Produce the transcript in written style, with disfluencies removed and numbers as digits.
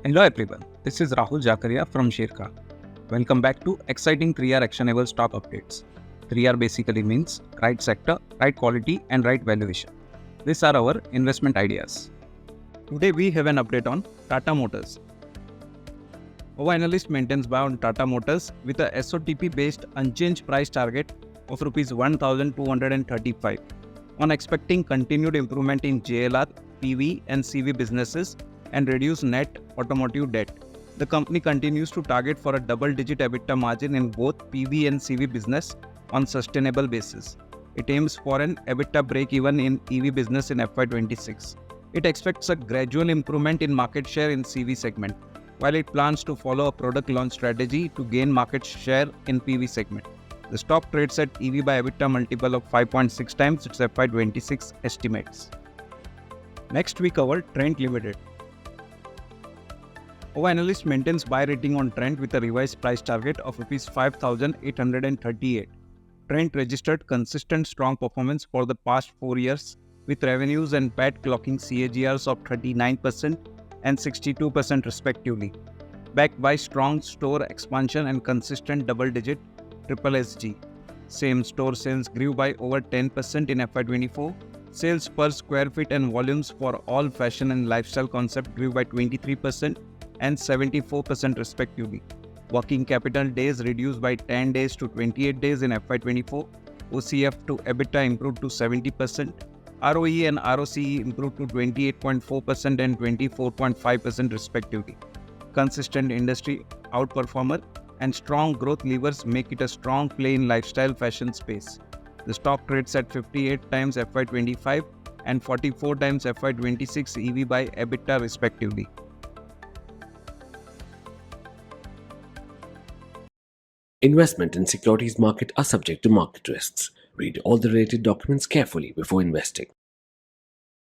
Hello everyone, this is Rahul Jakaria from Sharekhan. Welcome back to exciting 3R actionable stock updates. 3R basically means right sector, right quality and right valuation. These are our investment ideas. Today we have an update on Tata Motors. Our analyst maintains buy on Tata Motors with a SOTP based unchanged price target of Rs 1,235 on expecting continued improvement in JLR, PV and CV businesses and reduce net automotive debt. The company continues to target for a double-digit EBITDA margin in both PV and CV business on sustainable basis. It aims for an EBITDA break-even in EV business in FY26. It expects a gradual improvement in market share in CV segment, while it plans to follow a product launch strategy to gain market share in PV segment. The stock trades at EV by EBITDA multiple of 5.6 times its FY26 estimates. Next we cover Trent Ltd. Our analyst maintains buy rating on Trent with a revised price target of Rs 5,838. Trent registered consistent strong performance for the past 4 years with revenues and PAT clocking CAGRs of 39% and 62% respectively, backed by strong store expansion and consistent double-digit SSSG. Same-store sales grew by over 10% in FY24. Sales per square feet and volumes for all fashion and lifestyle concept grew by 23% and 74% respectively. Working capital days reduced by 10 days to 28 days in FY24. OCF to EBITDA improved to 70%. ROE and ROCE improved to 28.4% and 24.5% respectively. Consistent industry outperformer and strong growth levers make it a strong play in lifestyle fashion space. The stock trades at 58 times FY25 and 44 times FY26 EV by EBITDA respectively. Investment in securities market are subject to market risks. Read all the related documents carefully before investing.